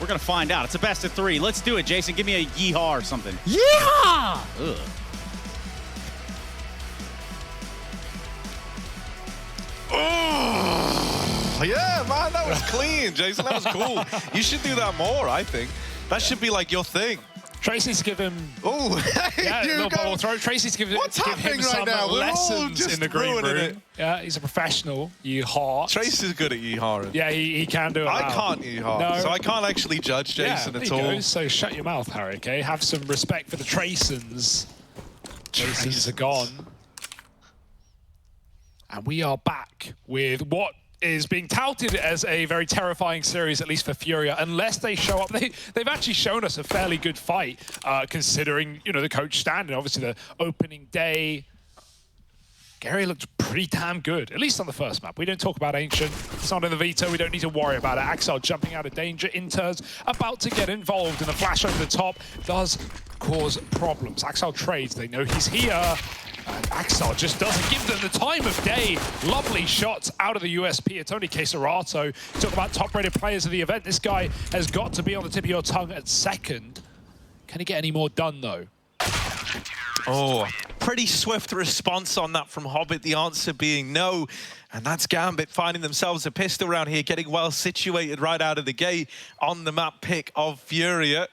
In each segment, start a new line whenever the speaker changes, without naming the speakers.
We're going to find out. It's a best of 3. Let's do it, Jason. Give me a yeehaw or something.
Yeehaw!
Ugh.
Oh, yeah, man, that was clean, Jason. That was cool. You should do that more, I think. That should be like your thing.
Tracy's give him.
Oh,
yeah, a little bubble throw. Tracy's give him some lessons in the green room.
It.
Yeah, he's a professional. Yeehaw.
Tracy's good at yeehawing.
Yeah, he can do it.
I can't yeehaw,
no.
so I can't actually judge Jason at all.
Go. So shut your mouth, Harry. Okay, have some respect for the Traysons. Traysons are gone, and we are back with what is being touted as a very terrifying series, at least for FURIA, unless they show up. They've actually shown us a fairly good fight, considering, you know, the coach stand and obviously the opening day. Gary looked pretty damn good, at least on the first map. We don't talk about Ancient. It's not in the veto. We don't need to worry about it. Axel jumping out of danger. Interns about to get involved, and the flash over the top does cause problems. Axel trades. They know he's here. And Axel just doesn't give them the time of day. Lovely shots out of the USP. It's only Keserato. Talk about top-rated players of the event. This guy has got to be on the tip of your tongue at second. Can he get any more done, though?
Oh, pretty swift response on that from Hobbit, the answer being no. And that's Gambit finding themselves a pistol round here, getting well situated right out of the gate on the map pick of FURIA.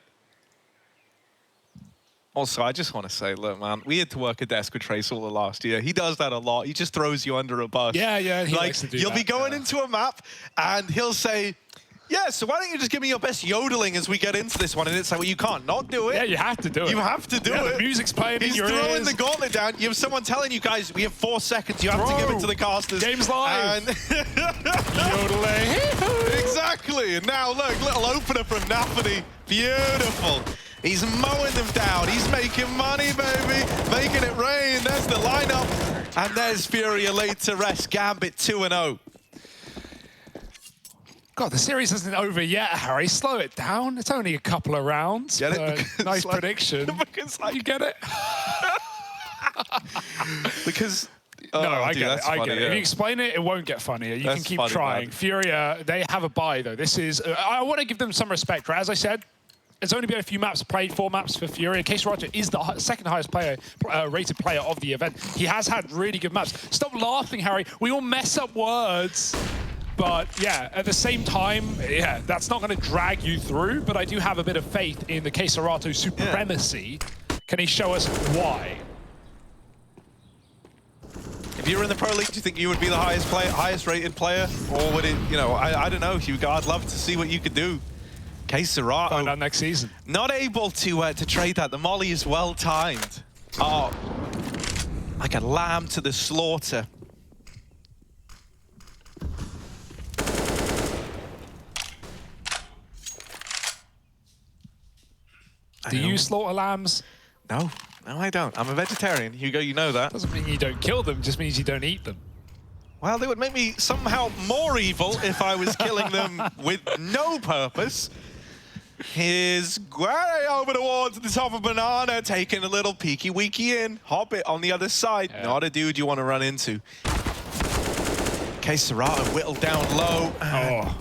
Also, I just want to say, look, man, we had to work a desk with Trace all the last year. He does that a lot. He just throws you under a bus.
Yeah, he likes to do
you'll
that,
be going into a map, and he'll say, yeah, so why don't you just give me your best yodeling as we get into this one? And it's like, well, you can't not do it.
Yeah, you have to do it.
You have to do it.
The music's playing in your ears.
He's throwing the gauntlet down. You have someone telling you guys, we have 4 seconds. You have to give it to the casters.
Game's live.
Yodeling. Exactly. And now, look, little opener from Nafany. Beautiful. He's mowing them down. He's making money, baby. Making it rain. There's the lineup. And there's FURIA laid to rest. Gambit 2-0.
God, the series isn't over yet, Harry. Slow it down. It's only a couple of rounds.
Get it?
Nice prediction.
Because, like,
you get it?
because...
No, I
dude,
get it. I get it.
Yeah.
If you explain it, it won't get funnier. You
That's
can keep
funny,
trying.
man.
FURIA, they have a bye, though. This is... I want to give them some respect, right? As I said, there's only been a few maps played, 4 maps for FURIA. Keserato is the second highest rated player of the event. He has had really good maps. Stop laughing, Harry. We all mess up words. But yeah, at the same time, yeah, that's not going to drag you through. But I do have a bit of faith in the Keserato supremacy. Yeah. Can he show us why?
If you were in the Pro League, do you think you would be the highest rated player? Or would it, you know, I don't know, Hugo. I'd love to see what you could do. Keserato.
Find out next season.
Not able to trade that. The molly is well timed. Oh, like a lamb to the slaughter.
Do you slaughter lambs?
No, I don't. I'm a vegetarian. Hugo, you know that.
Doesn't mean you don't kill them, just means you don't eat them.
Well, they would make me somehow more evil if I was killing them with no purpose. Here's Guare over towards the top of Banana, taking a little peeky-weeky in. Hobbit on the other side. Yeah. Not a dude you want to run into. Keserato whittled down low.
Oh.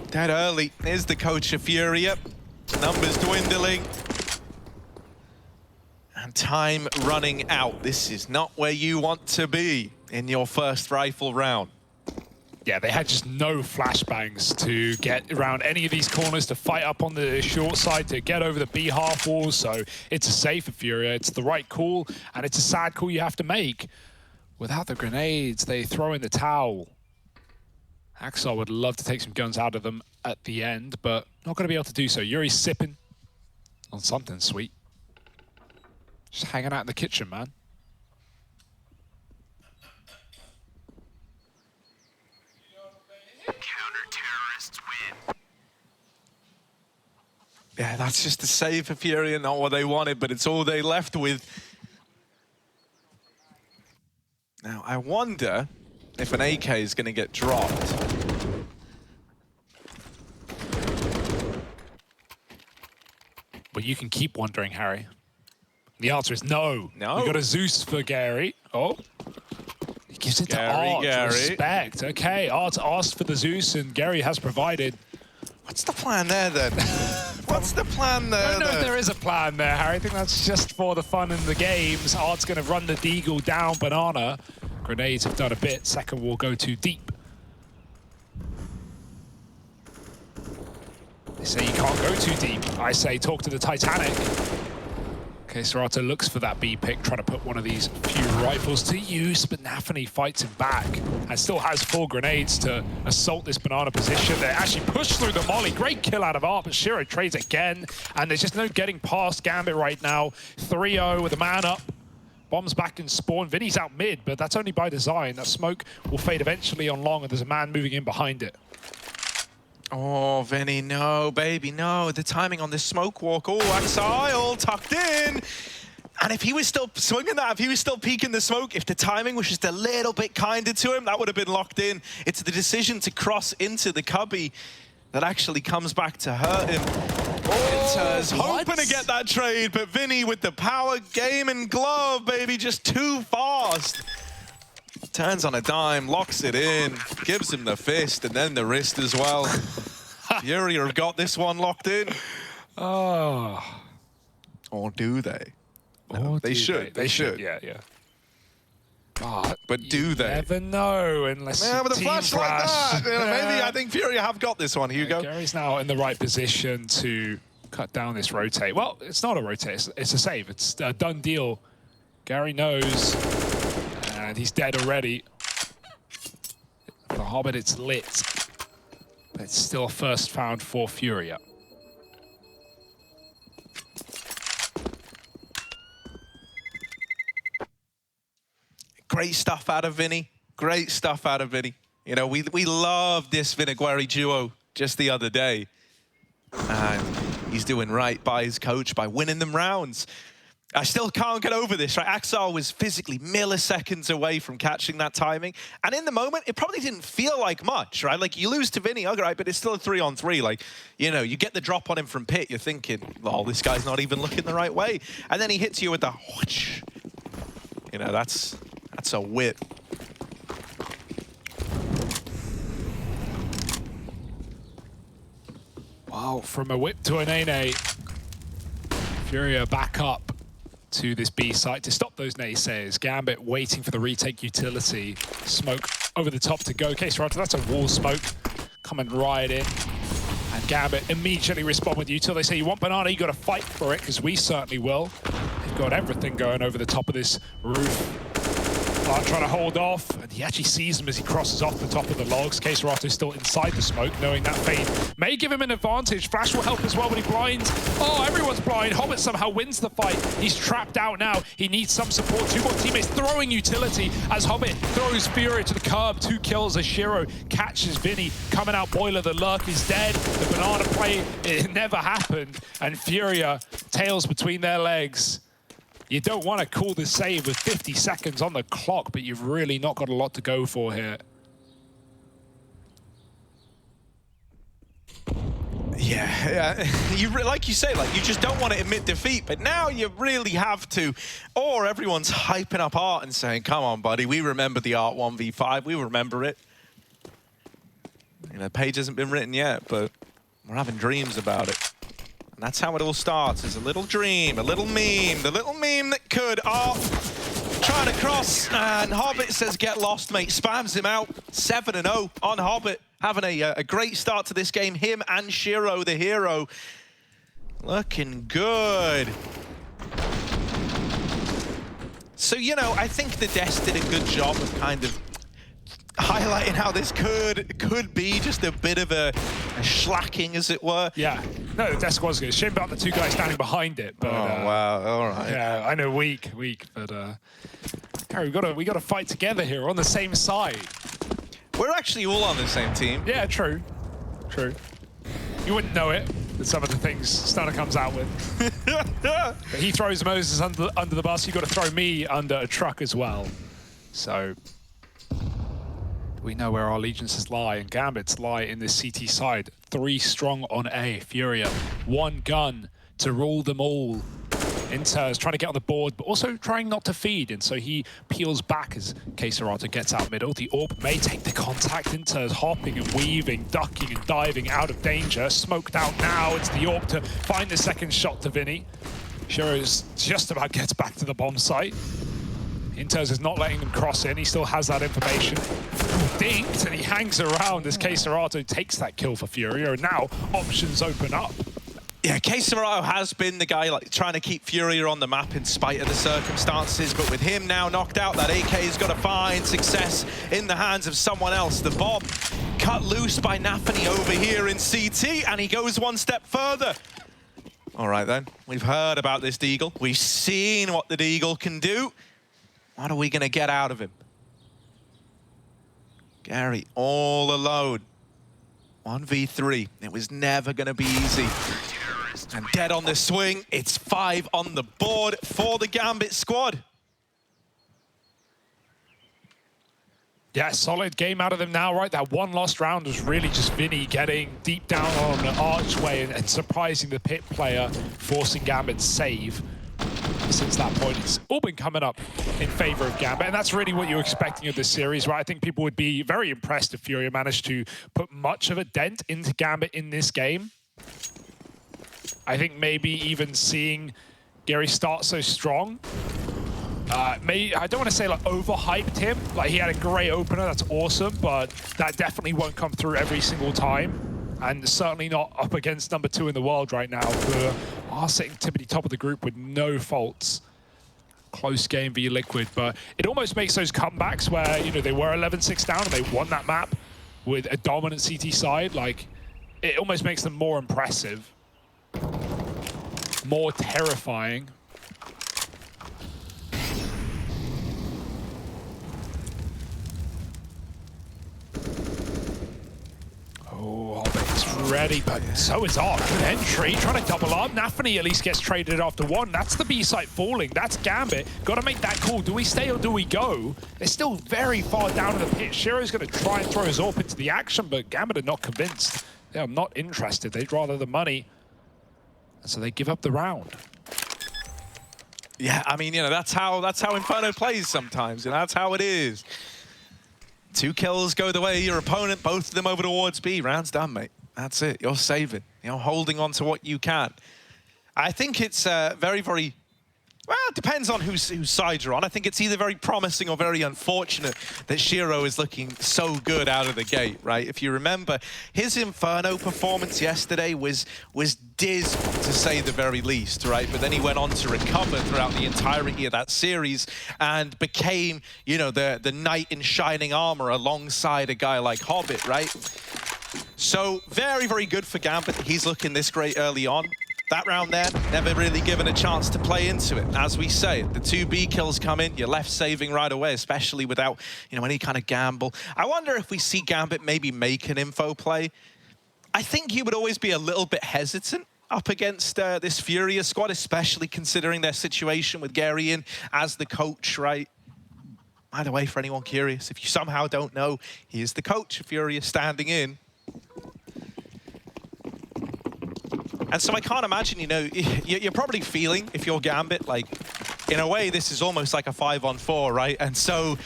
Dead early. Here's the coach of FURIA. Numbers dwindling. And time running out. This is not where you want to be in your first rifle round.
Yeah, they had just no flashbangs to get around any of these corners, to fight up on the short side, to get over the B half walls. So it's a safe for FURIA. It's the right call, and it's a sad call you have to make. Without the grenades, they throw in the towel. Axel would love to take some guns out of them at the end, but not going to be able to do so. Yuri's sipping on something sweet. Just hanging out in the kitchen, man.
Counter-terrorists win.
Yeah, that's just a save for FURIA, not what they wanted, but it's all they left with. Now, I wonder if an AK is going to get dropped.
Well, you can keep wondering, Harry. The answer is no.
No.
You got a Zeus for Gary. Oh. He gives it
Gary,
to Art.
Gary.
Respect. Okay, Art asked for the Zeus, and Gary has provided.
What's the plan there, then? What's the plan there,
I don't know
then?
if there is a plan there, Harry. I think that's just for the fun in the games. Art's going to run the Deagle down Banana. Grenades have done a bit. Second will go too deep. They say you can't go too deep. I say talk to the Titanic. Serrato looks for that B pick, trying to put one of these few rifles to use, but Nafany fights him back and still has 4 grenades to assault this Banana position. They actually push through the molly. Great kill out of Art, but Shiro trades again, and there's just no getting past Gambit right now. 3-0 with a man up. Bombs back in spawn. Vinny's out mid, but that's only by design. That smoke will fade eventually on long, and there's a man moving in behind it.
Oh, Vinny, no, baby, no. The timing on this smoke walk. Oh, Axai all tucked in. And if he was still swinging that, if he was still peeking the smoke, if the timing was just a little bit kinder to him, that would have been locked in. It's the decision to cross into the cubby that actually comes back to hurt him. Winters hoping to get that trade, but Vinny with the power game and glove, baby, just too fast. Turns on a dime, locks it in, gives him the fist and then the wrist as well. FURIA have got this one locked in.
Oh.
Or do they? No, they should. They should.
Yeah.
But do they?
Never know unless
with a
team
flash like that. Maybe I think FURIA have got this one, Hugo.
Gary's now in the right position to cut down this rotate. Well, it's not a rotate, it's a save. It's a done deal. Gary knows. And he's dead already. For Hobbit, it's lit. But it's still first found for FURIA.
Great stuff out of Vinny. Great stuff out of Vinny. You know, we love this Vinigueri duo just the other day. And he's doing right by his coach by winning them rounds. I still can't get over this, right? Axel was physically milliseconds away from catching that timing. And in the moment, it probably didn't feel like much, right? Like, you lose to Vinny, okay, right, but it's still a 3-on-3. Like, you know, you get the drop on him from pit, you're thinking, oh, this guy's not even looking the right way. And then he hits you with the whoosh. You know, that's a whip.
Wow, from a whip to an A-Nay. FURIA back up to this B site to stop those naysayers. Gambit waiting for the retake utility. Smoke over the top to go. Serrato, that's a wall smoke coming right in. And Gambit immediately respond with util. They say, you want Banana, you got to fight for it, because we certainly will. They've got everything going over the top of this roof. Art trying to hold off, and he actually sees him as he crosses off the top of the logs. Serrato is still inside the smoke, knowing that fade may give him an advantage. Flash will help as well, but he blinds. Oh, everyone's blind. Hobbit somehow wins the fight. He's trapped out now. He needs some support. 2 more teammates throwing utility as Hobbit throws FURIA to the curb. 2 kills as Shiro catches Vinny. Coming out Boiler, the lurk is dead. The Banana play, it never happened. And FURIA, tails between their legs. You don't want to call this save with 50 seconds on the clock, but you've really not got a lot to go for here.
Yeah. Like you say, like, you just don't want to admit defeat, but now you really have to. Or everyone's hyping up Art and saying, come on, buddy, we remember the Art 1v5, we remember it. You know, page hasn't been written yet, but we're having dreams about it. And that's how it all starts, is a little dream, a little meme, the little meme that could. Art trying to cross, and Hobbit says, get lost, mate. Spams him out, 7-0 on Hobbit. Having a great start to this game. Him and Shiro, the hero, looking good. So, you know, I think the Desk did a good job of kind of highlighting how this could be just a bit of a slacking, as it were.
Yeah. No, the Desk was good. Shame about the 2 guys standing behind it. But,
oh, wow. All right.
Yeah, I know, weak. But, Harry, we got to fight together here. We're on the same side.
We're actually all on the same team.
Yeah, true. You wouldn't know it with some of the things Stunner comes out with. But he throws Moses under the bus. You got to throw me under a truck as well. So we know where our allegiances lie, and Gambit's lie in this CT side. 3 strong on A. FURIA, 1 gun to rule them all Inter's trying to get on the board, but also trying not to feed, and so he peels back as K-Serrato gets out middle. The AWP may take the contact. Inter's hopping and weaving, ducking and diving out of danger. Smoked out now. It's the AWP to find the second shot to Vinny. Shiro's just about gets back to the bomb site. Inter's is not letting him cross in. He still has that information. Dinked, and he hangs around as K-Serrato takes that kill for FURIA, and now options open up.
Yeah, K-Serrato has been the guy like trying to keep FURIA on the map in spite of the circumstances, but with him now knocked out, that AK's got to find success in the hands of someone else. The bomb cut loose by Nafany over here in CT, and he goes one step further. All right then, we've heard about this Deagle. We've seen what the Deagle can do. What are we gonna get out of him? Gary all alone. 1v3, it was never gonna be easy. And dead on the swing, it's 5 on the board for the Gambit squad.
Yeah, solid game out of them now, right? That one lost round was really just Vinny getting deep down on the archway and surprising the pit player, forcing Gambit to save. Since that point, it's all been coming up in favor of Gambit, and that's really what you're expecting of this series, right? I think people would be very impressed if FURIA managed to put much of a dent into Gambit in this game. I think maybe even seeing Gary start so strong, I don't want to say like overhyped him. Like, he had a great opener, that's awesome, but that definitely won't come through every single time. And certainly not up against number 2 in the world right now, who are sitting tippity top of the group with no faults. Close game via Liquid, but it almost makes those comebacks where, you know, they were 11-6 down and they won that map with a dominant CT side. Like, it almost makes them more impressive, more terrifying. Oh, it's ready, but so is Ark. Good entry, trying to double up. Nafany at least gets traded after one. That's the B site falling. That's Gambit. Got to make that call. Do we stay or do we go? They're still very far down in the pit. Shiro's going to try and throw his AWP into the action, but Gambit are not convinced. They are not interested. They'd rather the money. And so they give up the round.
Yeah, I mean, you know, that's how Inferno plays sometimes. You know, that's how it is. 2 kills go the way of your opponent, both of them over towards B. Round's done, mate. That's it. You're saving. You're holding on to what you can. I think it's very, very... Well, it depends on whose side you're on. I think it's either very promising or very unfortunate that Shiro is looking so good out of the gate, right? If you remember, his Inferno performance yesterday was dismal, to say the very least, right? But then he went on to recover throughout the entirety of that series and became, you know, the knight in shining armor alongside a guy like Hobbit, right? So very, very good for Gambit. He's looking this great early on. That round there, never really given a chance to play into it. As we say, the 2 B kills come in, you're left saving right away, especially without, you know, any kind of gamble. I wonder if we see Gambit maybe make an info play. I think he would always be a little bit hesitant up against this FURIA squad, especially considering their situation with Gary in as the coach, right? By the way, for anyone curious, if you somehow don't know, he is the coach of FURIA standing in. And so I can't imagine, you know, you're probably feeling, if you're Gambit, like, in a way, this is almost like a 5-on-4, right? And so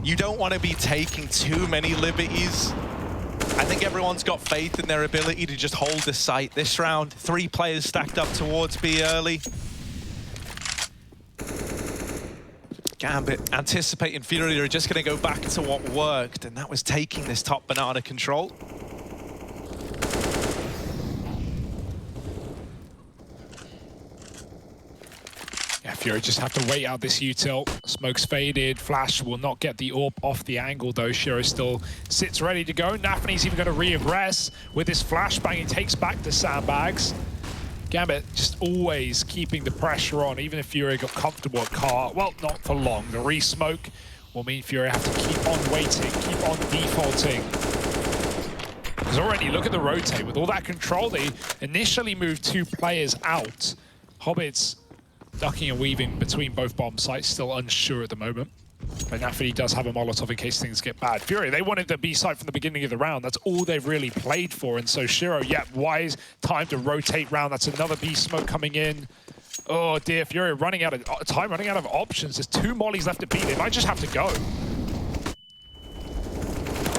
you don't want to be taking too many liberties. I think everyone's got faith in their ability to just hold the site. This round, 3 players stacked up towards B early. Gambit anticipating FURIA are just going to go back to what worked, and that was taking this top banana control.
Yeah, FURIA just have to wait out this util. Smoke's faded. Flash will not get the AWP off the angle, though. Shiro still sits ready to go. Nafany's even going to re-aggress with his flashbang. He takes back the sandbags. Gambit just always keeping the pressure on, even if FURIA got comfortable at car. Well, not for long. The re-smoke will mean FURIA have to keep on waiting, keep on defaulting. Because already, look at the rotate. With all that control, they initially moved 2 players out. Hobbit's ducking and weaving between both bomb sites, still unsure at the moment. But Nafany does have a Molotov in case things get bad. FURIA, they wanted the B site from the beginning of the round. That's all they've really played for. And so Shiro, yeah, wise time to rotate round. That's another B smoke coming in. Oh dear, FURIA running out of time, running out of options. There's 2 mollies left to beat. They might just have to go.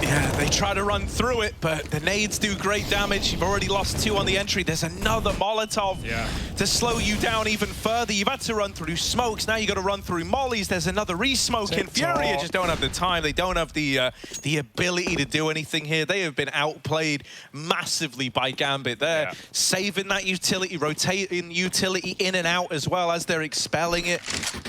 Yeah, they try to run through it, but the nades do great damage. You've already lost 2 on the entry. There's another Molotov to slow you down even further. You've had to run through smokes. Now you got to run through mollies. There's another re-smoke, and FURIA just don't have the time. They don't have the ability to do anything here. They have been outplayed massively by Gambit. They're saving that utility, rotating utility in and out as well as they're expelling it.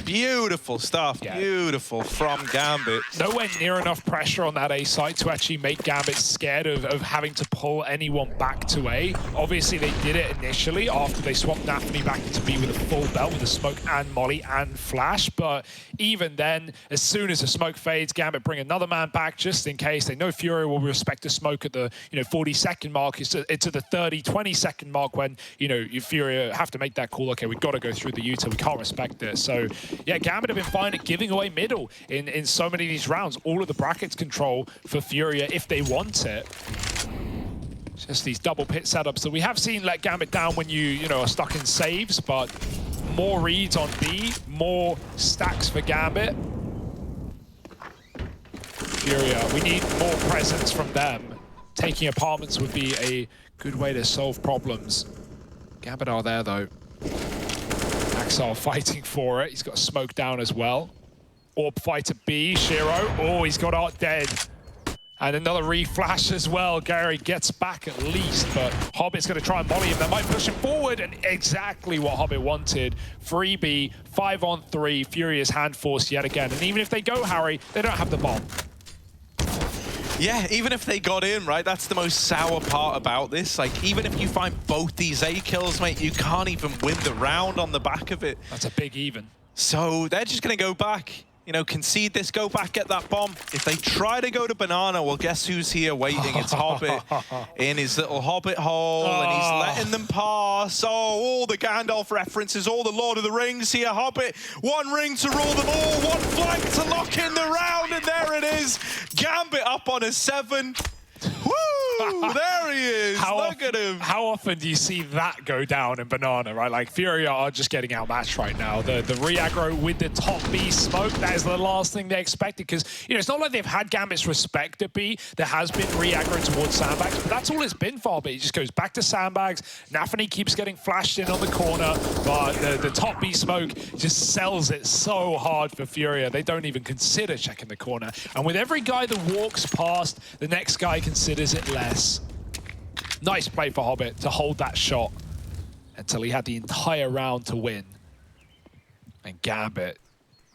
Beautiful stuff. Beautiful from Gambit.
Nowhere near enough pressure on that A site to actually make Gambit scared of having to pull anyone back to A. Obviously, they did it initially after they swapped Nafany back into B with a full belt with a smoke and molly and flash. But even then, as soon as the smoke fades, Gambit bring another man back just in case. They know FURIA will respect the smoke at the 40-second mark. It's at the 30, 20-second mark when FURIA have to make that call. Okay, we've got to go through the util. We can't respect this. So yeah, Gambit have been fine at giving away middle in so many of these rounds. All of the brackets control for FURIA if they want it. Just these double pit setups that we have seen let Gambit down when you are stuck in saves, but more reads on B, more stacks for Gambit. FURIA, we need more presence from them. Taking apartments would be a good way to solve problems. Gambit are there though. Axel fighting for it. He's got smoke down as well. Orb fighter B, Shiro. Oh, he's got Art dead. And another re-flash as well. Gary gets back at least, but Hobbit's going to try and molly him. That might push him forward, and exactly what Hobbit wanted. 3B, 5-on-3, FURIA's hand forced yet again. And even if they go, Harry, they don't have the bomb.
Yeah, even if they got in, right, that's the most sour part about this. Like, even if you find both these A kills, mate, you can't even win the round on the back of it.
That's a big even.
So they're just going to go back. Concede this, go back, get that bomb. If they try to go to Banana, well, guess who's here waiting? It's Hobbit in his little Hobbit hole, and he's letting them pass. Oh, all the Gandalf references, all the Lord of the Rings here. Hobbit, 1 ring to rule them all, 1 flank to lock in the round, and there it is. Gambit up on a 7. Woo! There he is. Look at him.
How often do you see that go down in Banana, right? Like, FURIA are just getting outmatched right now. The re-aggro with the top B smoke, that is the last thing they expected. Because, it's not like they've had Gambit's respect at B. There has been re-aggro towards sandbags, but that's all it's been for Hobbit. He just goes back to sandbags. Nafany keeps getting flashed in on the corner, but the top B smoke just sells it so hard for FURIA. They don't even consider checking the corner. And with every guy that walks past, the next guy considers it less. Nice play for Hobbit to hold that shot until he had the entire round to win. And Gambit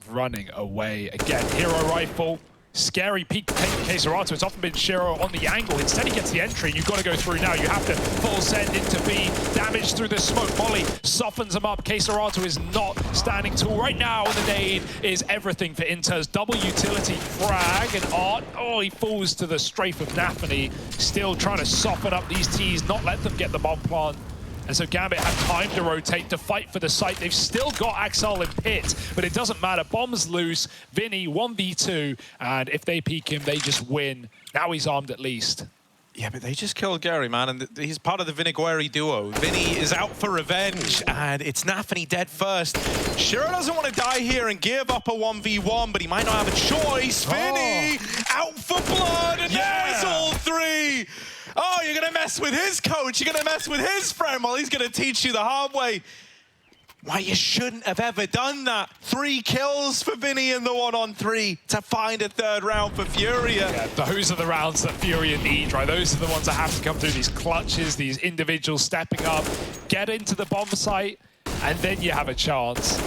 running away again. Hero rifle. Scary peek Keserato. It's often been Shiro on the angle. Instead, he gets the entry. You've got to go through now. You have to full send into B. Damage through the smoke. Molly softens him up. Keserato is not standing tall right now. And the nade is everything for Inter's double utility frag. And Art, oh, he falls to the strafe of Nafany. Still trying to soften up these T's, not let them get the bomb plant. And so Gambit have time to rotate, to fight for the site. They've still got Axel in pit, but it doesn't matter. Bomb's loose. Vinny, 1v2, and if they peek him, they just win. Now he's armed at least.
Yeah, but they just killed Gary, man, and he's part of the Vinigueri duo. Vinny is out for revenge, and it's Nafany dead first. Shiro doesn't want to die here and give up a 1v1, but he might not have a choice. Vinny out for blood, and now it's all 3. Oh, you're going to mess with his coach. You're going to mess with his friend. Well, he's going to teach you the hard way. Why you shouldn't have ever done that. 3 kills for Vinny in the 1-on-3 to find a 3rd round for FURIA.
Yeah, those are the rounds that FURIA need, right? Those are the ones that have to come through these clutches, these individuals stepping up, get into the bomb site, and then you have a chance.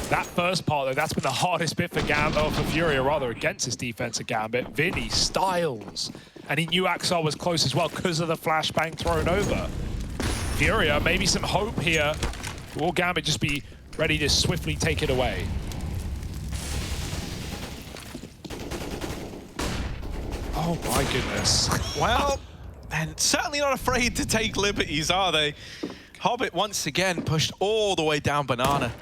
That first part, though, that's been the hardest bit for FURIA, rather, against his defense at Gambit. Vinny styles. And he knew Axel was close as well because of the flashbang thrown over. FURIA, maybe some hope here. Will Gambit just be ready to swiftly take it away? Oh my goodness.
Well, and certainly not afraid to take liberties, are they? Hobbit once again pushed all the way down Banana.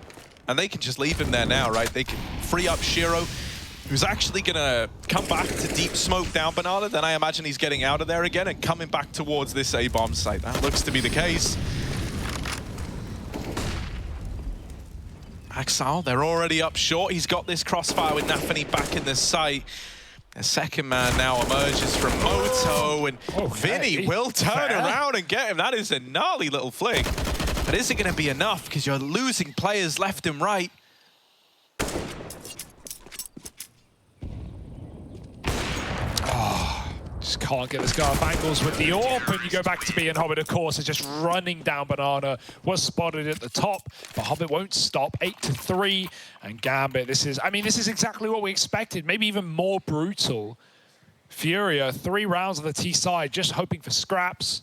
And they can just leave him there now, right? They can free up Shiro, who's actually going to come back to deep smoke down Banana. Then I imagine he's getting out of there again and coming back towards this A-bomb site. That looks to be the case. Exile, they're already up short. He's got this crossfire with Nafany back in the sight. A second man now emerges from Moto, and Vinny will turn around and get him. That is a gnarly little flick. But is it going to be enough? Because you're losing players left and right.
Just can't get the scarf angles with the AWP, and you go back to B, and Hobbit, of course, is just running down Banana. Was spotted at the top, but Hobbit won't stop. 8-3, and Gambit, this is exactly what we expected, maybe even more brutal. FURIA, 3 rounds on the T side, just hoping for scraps.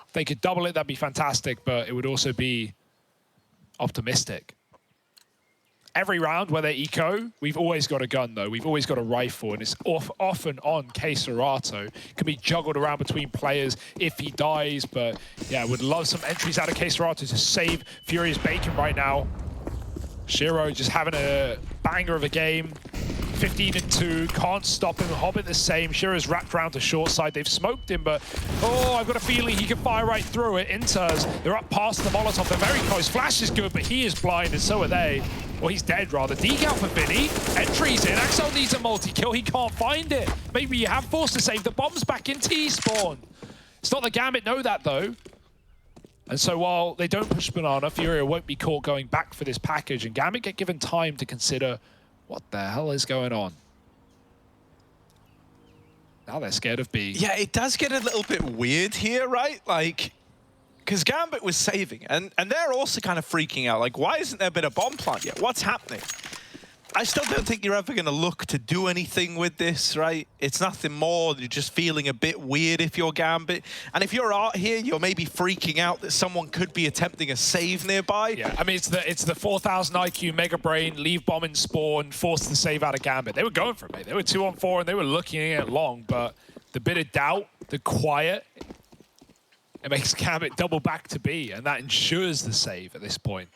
If they could double it, that'd be fantastic, but it would also be optimistic. Every round where they eco, we've always got a gun though. We've always got a rifle, and it's often on K-Serato. Can be juggled around between players if he dies, but yeah, would love some entries out of K-Serato to save FURIA's bacon right now. Shiro just having a banger of a game. 15-2, can't stop him. Hobbit the same. Shiro's wrapped around to short side. They've smoked him, but oh, I've got a feeling he can fire right through it. Inters, they're up past the Molotov. They're very close. Flash is good, but he is blind, and so are they. Well, he's dead, rather. Decal for Vinny. Entries in. Axel needs a multi-kill. He can't find it. Maybe you have forced to save the bombs back in T-spawn. It's not the Gambit know that, though. And so while they don't push Banana, FURIA won't be caught going back for this package, and Gambit get given time to consider what the hell is going on. Now they're scared of B.
Yeah, it does get a little bit weird here, right? Like, because Gambit was saving, and they're also kind of freaking out. Like, why isn't there been a bomb plant yet? What's happening? I still don't think you're ever going to look to do anything with this, right? It's nothing more. You're just feeling a bit weird if you're Gambit. And if you're out here, you're maybe freaking out that someone could be attempting a save nearby.
Yeah, I mean, it's the 4,000 IQ Mega Brain, leave bomb in spawn, force the save out of Gambit. They were going for it, mate. They were 2-on-4, and they were looking at it long, but the bit of doubt, the quiet, it makes Gambit double back to B, and that ensures the save at this point.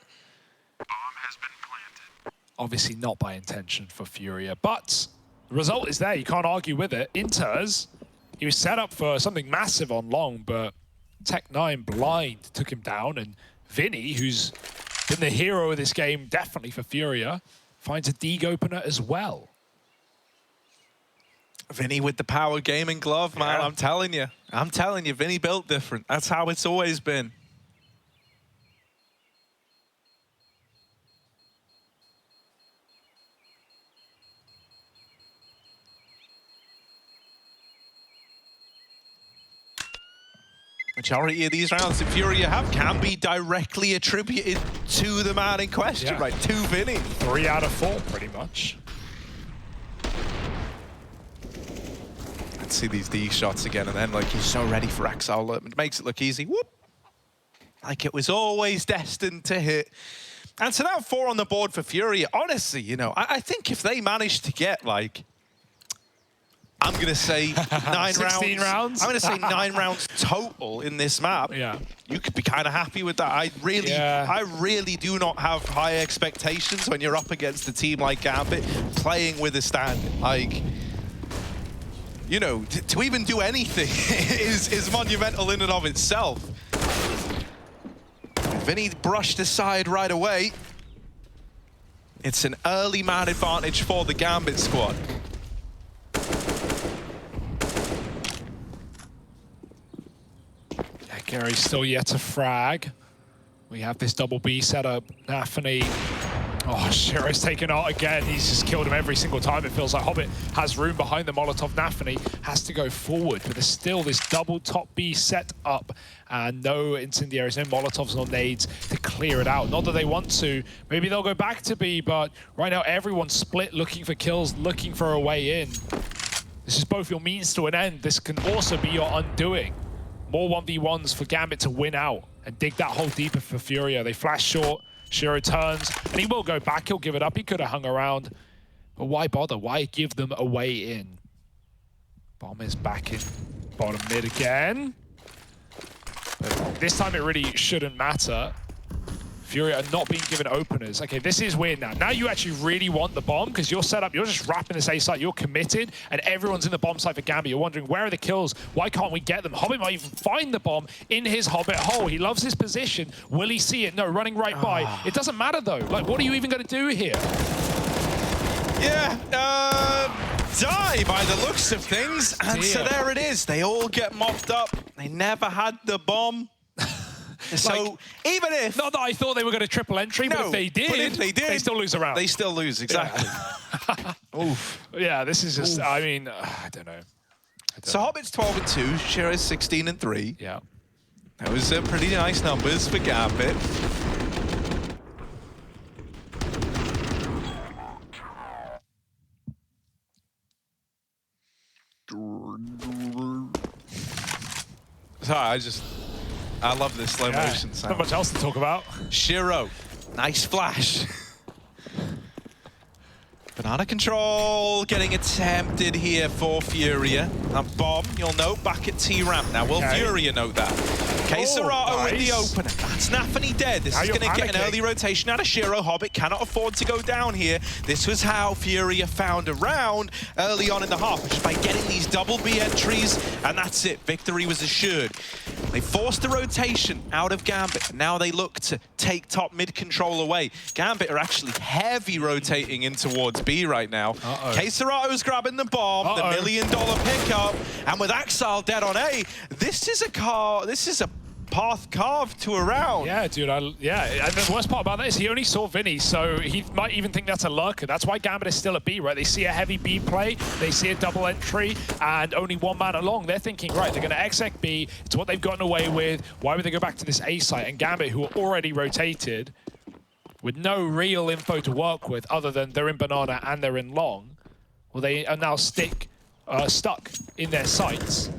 Bomb has been planted.
Obviously not by intention for FURIA, but the result is there. You can't argue with it. Inters, he was set up for something massive on long, but Tech9 blind took him down, and Vinny, who's been the hero of this game, definitely for FURIA, finds a dig opener as well.
Vinny with the power gaming glove, man. Yeah. I'm telling you, Vinny built different. That's how it's always been. Majority of these rounds that FURIA have can be directly attributed to the man in question, right? To Vinny.
3 out of 4, pretty much.
Let's see these D shots again, and then like he's so ready for Exile. It makes it look easy. Whoop! Like it was always destined to hit. And so now 4 on the board for FURIA. Honestly, you know, I think if they manage to get like, I'm going to say 9
16 rounds.
I'm going to say 9 rounds total in this map.
Yeah.
You could be kind of happy with that. I really do not have high expectations when you're up against a team like Gambit playing with a standard. Like, you know, to even do anything is monumental in and of itself. Vinny brushed aside right away. It's an early man advantage for the Gambit squad.
Gary's still yet to frag. We have this double B setup. Nafany. Oh, Shiro's taken out again. He's just killed him every single time. It feels like Hobbit has room behind the Molotov. Nafany has to go forward, but there's still this double top B set up and no incendiaries, no Molotovs, no nades to clear it out. Not that they want to. Maybe they'll go back to B, but right now everyone's split, looking for kills, looking for a way in. This is both your means to an end. This can also be your undoing. More 1v1s for Gambit to win out and dig that hole deeper for FURIA. They flash short, Shiro turns, and he will go back. He'll give it up. He could have hung around, but why bother? Why give them a way in? Bomb is back in bottom mid again. But this time it really shouldn't matter. FURIA are not being given openers. Okay, this is weird now. Now you actually really want the bomb because you're set up, you're just wrapping this A site, you're committed, and everyone's in the bomb site for Gambit. You're wondering, where are the kills? Why can't we get them? Hobbit might even find the bomb in his Hobbit hole. He loves his position. Will he see it? No, running right by. It doesn't matter though. Like, what are you even going to do here?
Yeah, die by the looks of things. And so there it is. They all get mopped up. They never had the bomb. So
like,
even if...
Not that I thought they were going to triple entry,
No,
but if they did, they still lose a round.
They still lose, exactly.
Yeah. Oof. Yeah, this is just, I mean, I don't know.
So Hobbit's 12-2, Shira's 16-3.
Yeah.
Those are pretty nice numbers for Gambit. Sorry, I love this slow motion sound.
Not much else to talk about.
Shiro, nice flash. Banana control getting attempted here for FURIA. That bomb, you'll note, back at T-ramp now. Will FURIA note that? Serato in the opener. That's Nafany dead. This is going to get an early rotation out of Shiro. Hobbit cannot afford to go down here. This was how FURIA found a round early on in the half, just by getting these double B entries, and that's it. Victory was assured. They forced the rotation out of Gambit, and now they look to take top mid control away. Gambit are actually heavy rotating in towards B right now. Serato's grabbing the bomb, the $1 million pickup, and with Axel dead on A, this is a path carved to a round.
Yeah, dude, yeah, and the worst part about that is he only saw Vinny, so he might even think that's a lurker. That's why Gambit is still at B, right? They see a heavy B play, they see a double entry, and only one man along. They're thinking, right, they're going to exec B. It's what they've gotten away with. Why would they go back to this A site? And Gambit, who are already rotated, with no real info to work with other than they're in banana and they're in long, well, they are now stuck in their sights.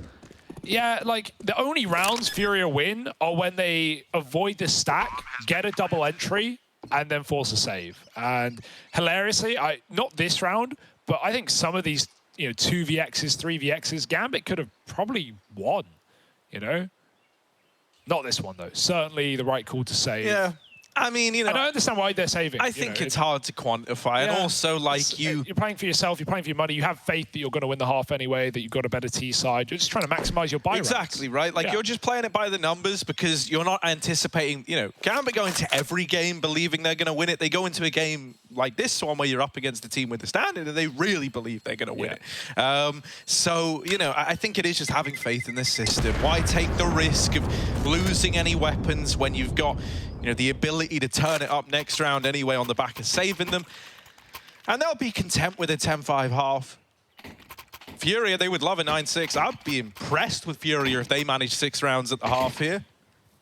Yeah, like, the only rounds FURIA win are when they avoid the stack, get a double entry, and then force a save. And hilariously, not this round, but I think some of these, 2vx's, 3vx's, Gambit could have probably won, Not this one, though. Certainly the right call to save.
Yeah. I mean,
and I understand why they're saving.
I think it's hard to quantify, and also, like, you're
playing for yourself, you're playing for your money, you have faith that you're going to win the half anyway, that you've got a better T side. You're just trying to maximize your buy
Exactly,
rounds.
right? Like, you're just playing it by the numbers because you're not anticipating, Gambit go into every game believing they're going to win it. They go into a game like this one where you're up against a team with the standard and they really believe they're going to win it. So, I think it is just having faith in this system. Why take the risk of losing any weapons when you've got, the ability to turn it up next round anyway on the back of saving them? And they'll be content with a 10-5 half. FURIA, they would love a 9-6. I'd be impressed with FURIA if they manage 6 rounds at the half here.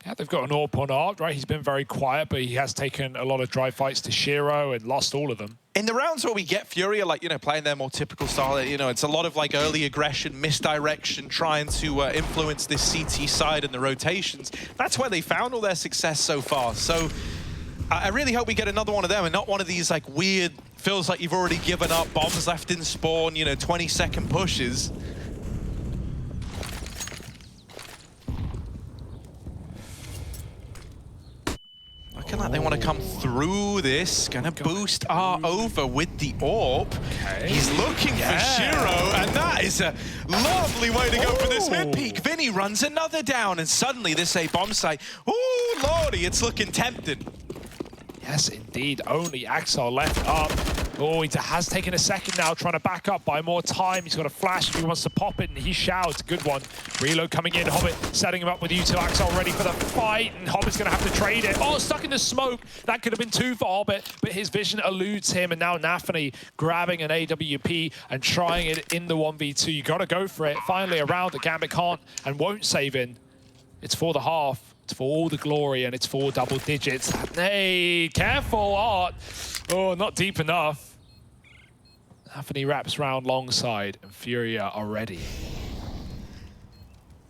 Yeah, they've got an AWP on ART, right? He's been very quiet, but he has taken a lot of dry fights to Shiro and lost all of them.
In the rounds where we get FURIA, like, playing their more typical style, it's a lot of, like, early aggression, misdirection, trying to influence this CT side and the rotations. That's where they found all their success so far. So I really hope we get another one of them and not one of these, like, weird, feels like you've already given up, bombs left in spawn, 20-second pushes. Looking like they want to come through this. Gonna boost R over with the AWP. Okay. He's looking for Shiro, and that is a lovely way to go for this mid-peak. Vinny runs another down, and suddenly this A bomb site. Ooh, lordy, it's looking tempting.
Yes, indeed. Only Axel left up. Oh, he has taken a second now, trying to back up, buy more time. He's got a flash if he wants to pop it, and he shouts. Good one. Reload coming in. Hobbit setting him up with U2. Axel ready for the fight, and Hobbit's going to have to trade it. Oh, stuck in the smoke. That could have been 2 for Hobbit, but his vision eludes him, and now Nafany grabbing an AWP and trying it in the 1v2. You got to go for it. Finally, a round that Gambit can't and won't save in. It's for the half. It's for all the glory, and it's for double digits. Hey, careful, Art. Oh, not deep enough. Nafany wraps round long side, and FURIA are ready.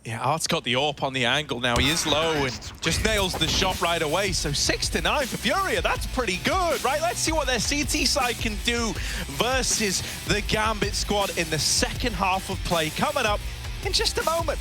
Yeah, Art's got the AWP on the angle now. He is low and just nails the shot right away. So 6-9 for FURIA. That's pretty good, right? Let's see what their CT side can do versus the Gambit squad in the second half of play. Coming up in just a moment.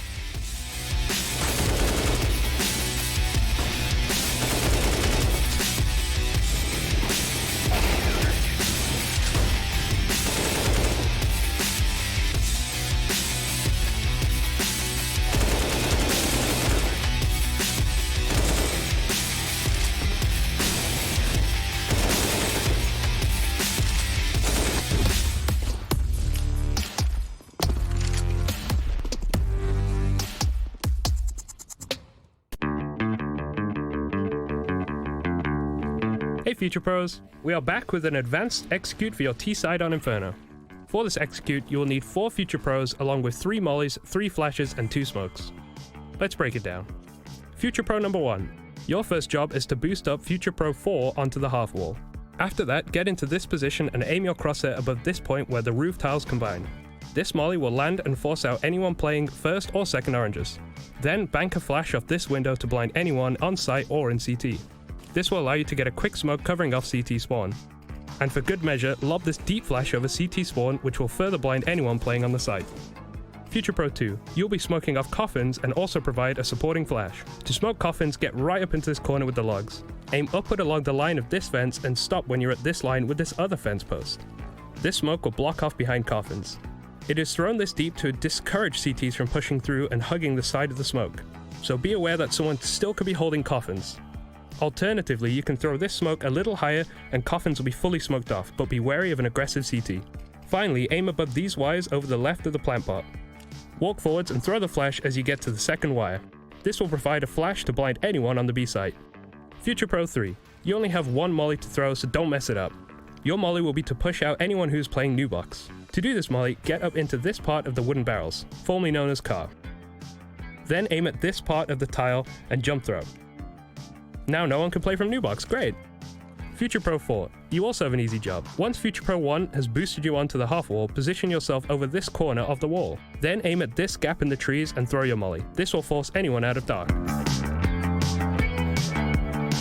Hey Future Pros, we are back with an advanced execute for your T-side on Inferno. For this execute, you will need 4 Future Pros along with 3 mollies, 3 flashes, and 2 smokes. Let's break it down. Future Pro number 1. Your first job is to boost up Future Pro 4 onto the half wall. After that, get into this position and aim your crosshair above this point where the roof tiles combine. This molly will land and force out anyone playing first or second oranges. Then bank a flash off this window to blind anyone on site or in CT. This will allow you to get a quick smoke covering off CT spawn. And for good measure, lob this deep flash over CT spawn, which will further blind anyone playing on the site. Future Pro 2, you'll be smoking off coffins and also provide a supporting flash. To smoke coffins, get right up into this corner with the logs. Aim upward along the line of this fence and stop when you're at this line with this other fence post. This smoke will block off behind coffins. It is thrown this deep to discourage CTs from pushing through and hugging the side of the smoke, so be aware that someone still could be holding coffins. Alternatively, you can throw this smoke a little higher and coffins will be fully smoked off, but be wary of an aggressive CT. Finally, aim above these wires over the left of the plant pot. Walk forwards and throw the flash as you get to the second wire. This will provide a flash to blind anyone on the B site. Future Pro 3, you only have 1 molly to throw, so don't mess it up. Your molly will be to push out anyone who's playing new box. To do this molly, get up into this part of the wooden barrels, formerly known as car. Then aim at this part of the tile and jump throw. Now no one can play from new box, great! Future Pro 4, you also have an easy job. Once Future Pro 1 has boosted you onto the half wall, position yourself over this corner of the wall. Then aim at this gap in the trees and throw your molly. This will force anyone out of dark.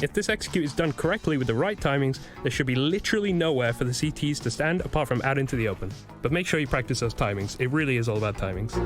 If this execute is done correctly with the right timings, there should be literally nowhere for the CTs to stand apart from out into the open. But make sure you practice those timings, it really is all about timings.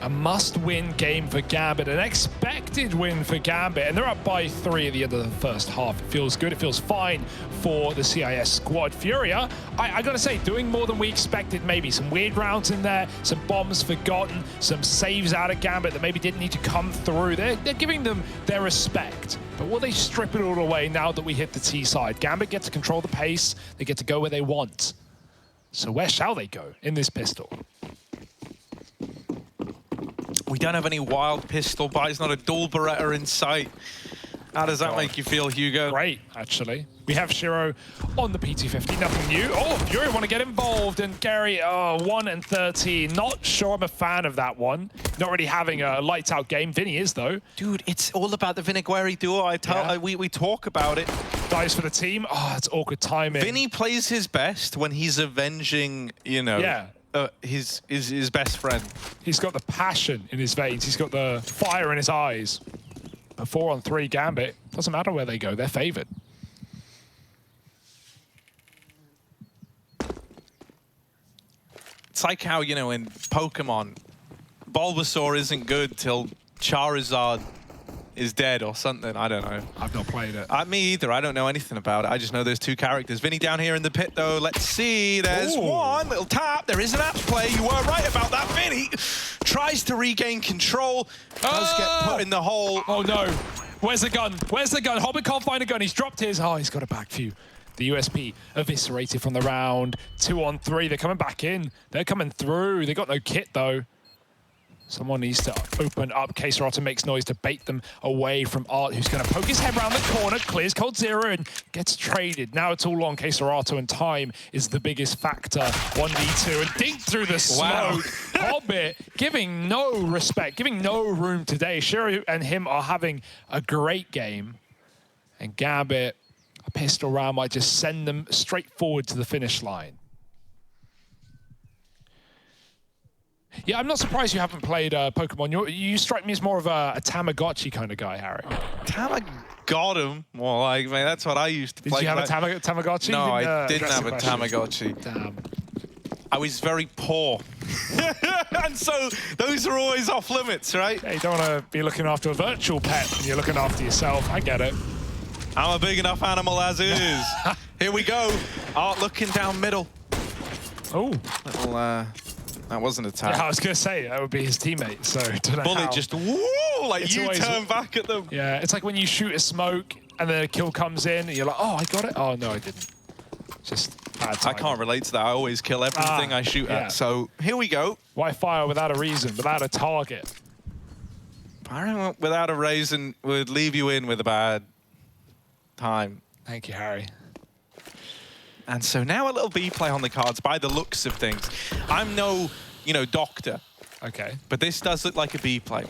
A must-win game for Gambit, an expected win for Gambit, and they're up by 3 at the end of the first half. It feels good, it feels fine for the CIS squad. FURIA, I gotta say, doing more than we expected maybe. Some weird rounds in there, some bombs forgotten, some saves out of Gambit that maybe didn't need to come through. They're giving them their respect. But will they strip it all away now that we hit the T side? Gambit get to control the pace, they get to go where they want. So where shall they go in this pistol?
We don't have any wild pistol buys, not a dual Beretta in sight. How does that make you feel, Hugo?
Great, actually. We have Shiro on the PT50, nothing new. Oh, Fury want to get involved, and Gary, 1 and 13. Not sure I'm a fan of that one. Not really having a lights out game. Vinny is, though.
Dude, it's all about the Vinny duo. We talk about it.
Dies for the team. Oh, it's awkward timing.
Vinny plays his best when he's avenging, you know, his best friend.
He's got the passion in his veins. He's got the fire in his eyes. A 4-on-3 Gambit. Doesn't matter where they go. They're favored.
It's like how, you know, in Pokemon, Bulbasaur isn't good till Charizard is dead or something. I don't know.
I've not played it.
Me either. I don't know anything about it. I just know there's 2 characters. Vinny down here in the pit, though. Let's see. There's one little tap. There is an apps play. You were right about that. Vinny tries to regain control. Does get put in the hole.
Oh, no. Where's the gun? Where's the gun? Hobbit can't find a gun. He's dropped his. Oh, he's got a back view. The USP eviscerated from the round. 2-on-3. They're coming back in. They're coming through. They got no kit, though. Someone needs to open up. K-Serata makes noise to bait them away from Art, who's going to poke his head around the corner, clears Cold Zero, and gets traded. Now it's all on K-Serata, and time is the biggest factor. 1v2, and dink through the smoke. Wow. Hobbit giving no respect, giving no room today. Shiro and him are having a great game. And Gambit, a pistol round might just send them straight forward to the finish line. Yeah, I'm not surprised you haven't played Pokemon. You strike me as more of a Tamagotchi kind of guy, Harry.
Tamagotchi? Well, like, man, that's what I used to play.
Did you have a Tamagotchi?
No, I didn't have a Tamagotchi.
Damn.
I was very poor. And so those are always off limits, right?
Yeah, you don't want to be looking after a virtual pet when you're looking after yourself. I get it.
I'm a big enough animal as is. Here we go. Art looking down middle.
Oh.
Little, that wasn't a tap.
Yeah, I was going to say, that would be his teammate, so I don't know
Bullet
how.
just, woo, like
It's
you
always-
turn back at them.
Yeah, it's like when you shoot a smoke and then a kill comes in and you're like, oh, I got it. Oh, no, I didn't. Just bad
I
timing.
can't relate to that. I always kill everything I shoot
yeah.
at. So here we go.
Why fire without a reason, without a target?
Firing without a reason would leave you in with a bad time.
Thank you, Harry.
And so now a little B play on the cards by the looks of things. I'm no, you know, doctor,
Okay.
but this does look like a B play.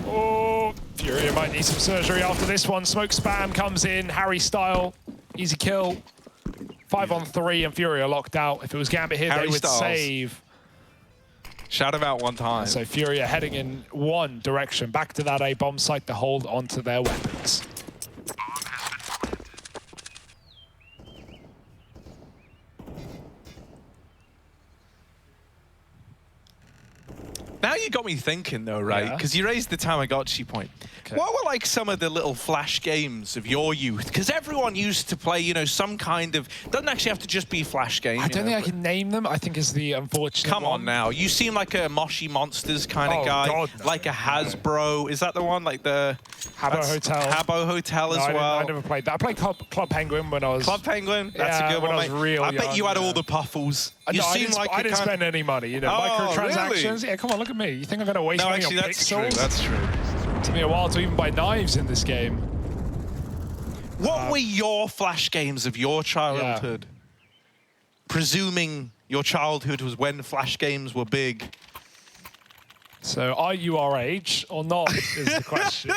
Oh, Furia might need some surgery after this one. Smoke spam comes in, Harry style, easy kill. 5 on 3 and Furia locked out. If it was Gambit here,
Harry
they would
Styles.
save.
Shout him out one time.
So Furia heading in one direction, back to that A bomb site to hold onto their weapons.
Bomb has been planted.
Now you got me thinking though, right?
Yeah.
Because you raised the Tamagotchi point.
Okay.
What were like some of the little flash games of your youth? Because everyone used to play, you know, some kind of, doesn't actually have to just be flash game.
I don't think I can name them, I think is the unfortunate
Come
one.
on now. You seem like a Moshi Monsters kind of
Oh,
guy.
God, no.
Like a Hasbro. Is that the one? Like the
Habbo Hotel.
Habbo Hotel
No,
as well.
I never played that. I played Club Penguin when I was...
Club Penguin. That's
Yeah,
a good
when
one.
I was
mate.
real
I bet
young,
you had
yeah.
all the puffles. You
No,
seem like
I didn't spend any money, you know,
Oh,
microtransactions.
really?
Yeah, come on, look at me. You think I'm going to waste
No,
money
actually,
on
that's
pixels?
true. That's true.
It took me a while to even buy knives in this game.
What were your flash games of your childhood? Presuming your childhood was when flash games were big.
So, are you our age or not is the question.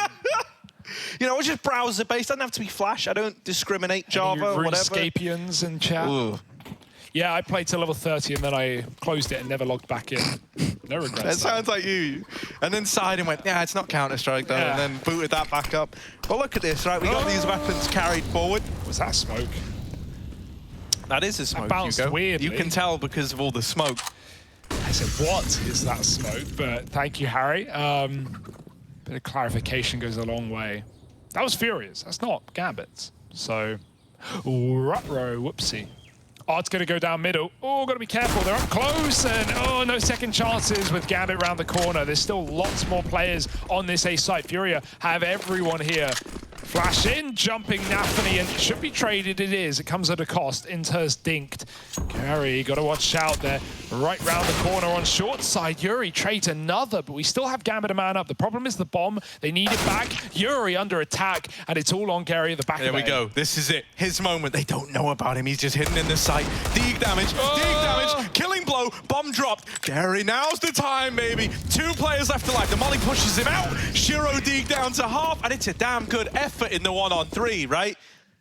You know, it's just browser-based. Doesn't have to be flash. I don't discriminate. Java,
Any
whatever.
RuneScapians in chat?
Ooh.
Yeah, I played to level 30 and then I closed it and never logged back in. No regrets.
That sounds like you. And then sighed and went, yeah, it's not Counter-Strike, though.
Yeah.
And then booted that back up. Well, look at this, right? We got these weapons carried forward.
Was that smoke?
That is a smoke,
bounced
Hugo.
weirdly.
You can tell because of all the smoke.
I said, what is that smoke? But thank you, Harry. Bit of clarification goes a long way. That was Furia's. That's not Gambit's. So, ruh-roh, whoopsie. Oh, it's going to go down middle. Oh, got to be careful. They're up close. And, oh, no second chances with Gambit round the corner. There's still lots more players on this A site. Furia have everyone here. Flash in, jumping Nafany, and it should be traded. It is. It comes at a cost. Inter's dinked. Gary, got to watch out there. Right round the corner on short side. Yuri trades another, but we still have Gambit a man up. The problem is the bomb. They need it back. Yuri under attack, and it's all on Gary at the back
There
of
we
A.
go. This is it. His moment. They don't know about him. He's just hidden in the sight. Dig damage. Dig damage. Killing blow. Bomb dropped. Gary, now's the time, baby. 2 players left alive. The molly pushes him out. Shiro dig down to half, and it's a damn good effort in the 1-on-3, right?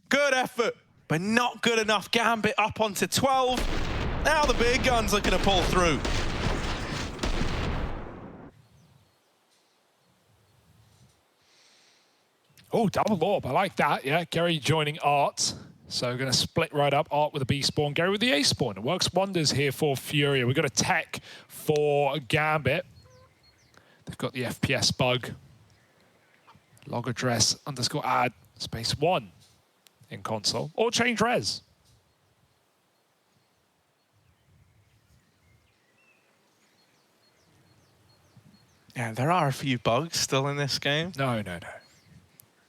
Good effort, but not good enough. Gambit up onto 12. Now the big guns are going to pull through.
Oh, double orb. I like that. Yeah, Gary joining Art. So we're going to split right up. Art with a B spawn, Gary with the A spawn. It works wonders here for Furia. We've got a tech for Gambit. They've got the FPS bug. Log address _add space 1 in console. Or change res.
Yeah, there are a few bugs still in this game.
No.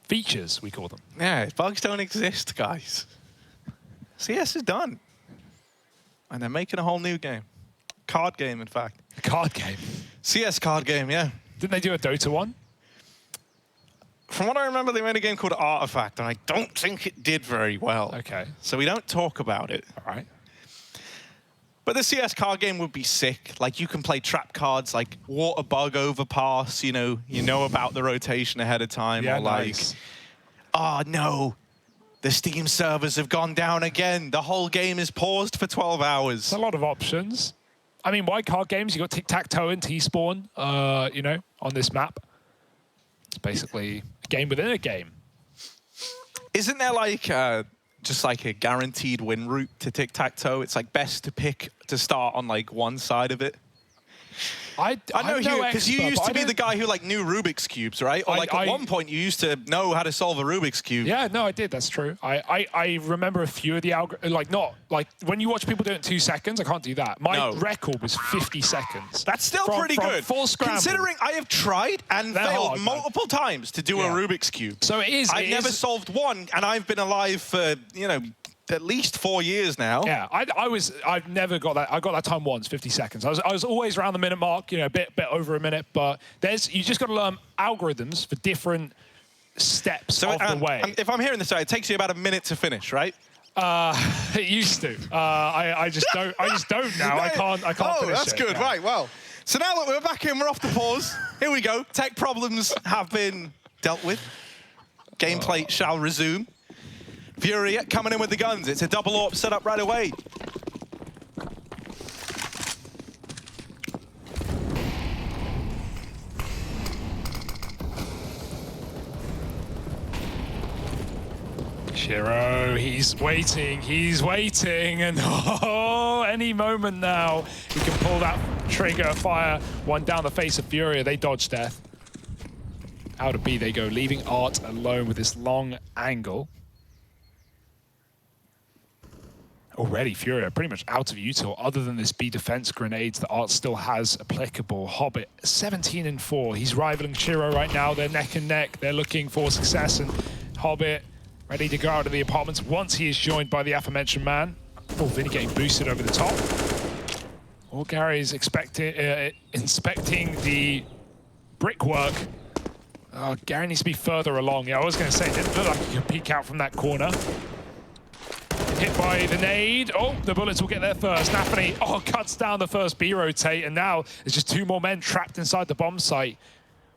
Features, we call them.
Yeah, bugs don't exist, guys. CS is done. And they're making a whole new game. Card game, in fact.
A card game.
CS card game, yeah.
Didn't they do a Dota one?
From what I remember, they made a game called Artifact, and I don't think it did very well.
Okay.
So we don't talk about it.
All right.
But the CS card game would be sick. Like, you can play trap cards like Water Bug Overpass, you know about the rotation ahead of time.
Yeah,
or like,
nice.
oh no, the Steam servers have gone down again. The whole game is paused for 12 hours.
It's a lot of options. I mean, why card games? You got tic-tac-toe and T-spawn, you know, on this map. It's basically a game within a game.
Isn't there like, just like a guaranteed win route to tic-tac-toe. It's like best to pick to start on like one side of it.
I
know you, because you used to be the guy who like knew Rubik's Cubes, right? Or like at one point you used to know how to solve a Rubik's Cube.
Yeah, no, I did. That's true. I remember a few of the like not like when you watch people do it in 2 seconds. I can't do that. My record was 50 seconds.
That's still pretty good.
Full scramble.
Considering I have tried and failed
hard,
multiple times to do a Rubik's Cube.
So it is.
I've never solved one, and I've been alive for, you know, at least 4 years now.
Yeah, I've never got that. I got that time once, 50 seconds. I was always around the minute mark, you know, a bit over a minute. But you just got to learn algorithms for different steps of the way.
If I'm hearing this right, it takes you about a minute to finish, right?
It used to. I just don't now. I can't finish it.
That's good. Right. Well, so now that we're back in, we're off the pause. Here we go. Tech problems have been dealt with. Gameplay shall resume. FURIA coming in with the guns. It's a double AWP set up right away.
Shiro, he's waiting, and any moment now he can pull that trigger, fire one down the face of FURIA. They dodge death. Out of B they go, leaving Art alone with this long angle. Already FURIA pretty much out of util other than this B defense grenades that Art still has applicable. Hobbit 17-4. He's rivaling Shiro right now. They're neck and neck. They're looking for success, and Hobbit ready to go out of the apartments once he is joined by the aforementioned man. Oh, Vinny getting boosted over the top. Or Gary's inspecting the brickwork. Oh, Gary needs to be further along. Yeah, I was going to say, it didn't look like he could peek out from that corner. Hit by the nade. Oh, the bullets will get there first. Nafany, cuts down the first B rotate, and now there's just 2 more men trapped inside the bomb site.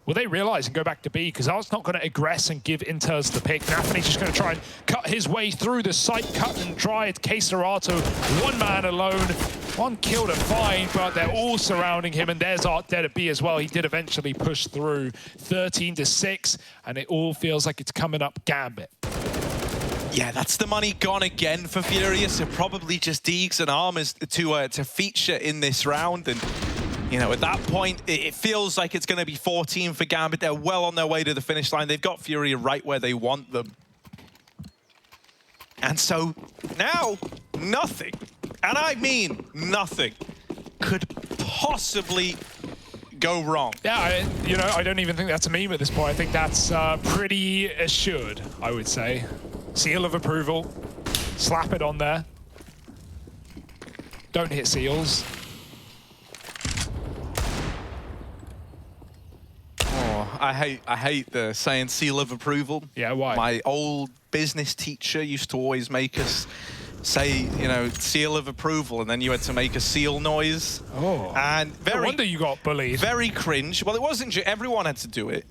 Will they realize and go back to B? Because Art's not going to aggress and give Inters the pick. Nafany's just going to try and cut his way through the site, cut and dry. Keserato, 1 man alone. 1 kill to find, but they're all surrounding him, and there's Art dead at B as well. He did eventually push through. 13-6, and it all feels like it's coming up Gambit.
Yeah, that's the money gone again for FURIA, so probably just Deegs and Armors to feature in this round. And, you know, at that point, it feels like it's going to be 14 for Gambit. They're well on their way to the finish line. They've got FURIA right where they want them. And so now, nothing, and I mean nothing, could possibly go wrong.
Yeah, I don't even think that's a meme at this point. I think that's pretty assured, I would say. Seal of approval. Slap it on there. Don't hit seals.
Oh, I hate the saying seal of approval.
Yeah, why?
My old business teacher used to always make us say, you know, seal of approval, and then you had to make a seal noise.
Oh.
And
no wonder you got bullied.
Very cringe. Well, it wasn't. Everyone had to do it.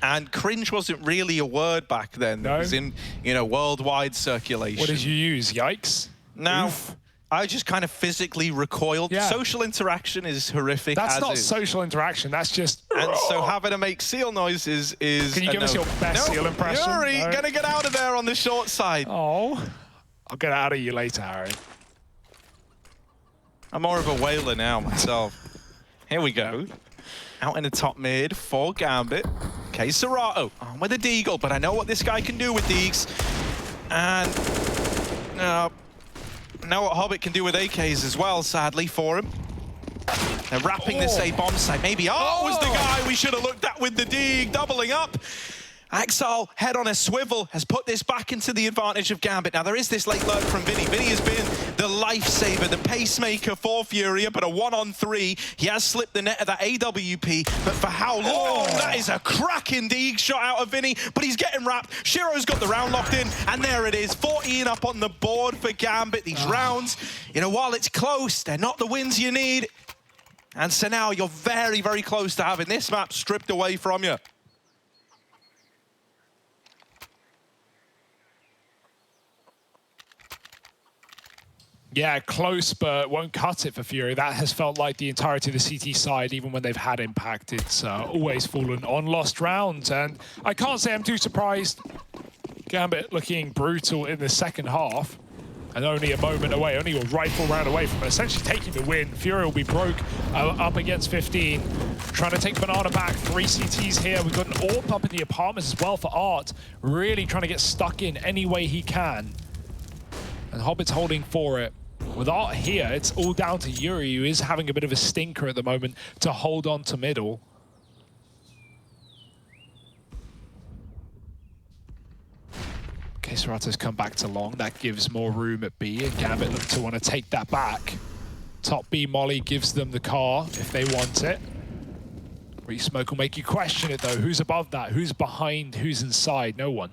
And cringe wasn't really a word back then.
No?
It was in, you know, worldwide circulation.
What did you use? Yikes?
Now,
Oof.
I just kind of physically recoiled.
Yeah.
Social interaction is horrific.
That's not social interaction. That's just.
And so having to make seal noises is.
Can you give us your best seal impression?
Yuri, gonna get out of there on the short side.
Oh, I'll get out of you later, Harry.
I'm more of a whaler now myself. Here we go. Out in the top mid for Gambit. Keserato on with a Deagle, but I know what this guy can do with Deags. And know what Hobbit can do with AKs as well, sadly, for him. They're wrapping this A bomb site. Maybe Art was the guy we should have looked at with the Deag, doubling up. Axel, head on a swivel, has put this back into the advantage of Gambit. Now, there is this late lurk from Vinny. Vinny has been the lifesaver, the pacemaker for FURIA, but a 1-on-3. He has slipped the net of that AWP, but for how long? That is a cracking Deag shot out of Vinny, but he's getting wrapped. Shiro's got the round locked in, and there it is. 14 up on the board for Gambit. These rounds, you know, while it's close, they're not the wins you need. And so now you're very, very close to having this map stripped away from you.
Yeah, close, but won't cut it for FURIA. That has felt like the entirety of the CT side, even when they've had impact. It's always fallen on lost rounds, and I can't say I'm too surprised. Gambit looking brutal in the second half. And only a moment away, only a rifle round away from essentially taking the win. FURIA will be broke up against 15. Trying to take Banana back, 3 CTs here. We've got an AWP up in the apartments as well for Art. Really trying to get stuck in any way he can. And Hobbit's holding for it. With Art here, it's all down to Yuri, who is having a bit of a stinker at the moment to hold on to middle. Serato's come back to long. That gives more room at B, and Gambit look to want to take that back. Top B Molly gives them the car if they want it. Re-smoke will make you question it though. Who's above that? Who's behind? Who's inside? No one.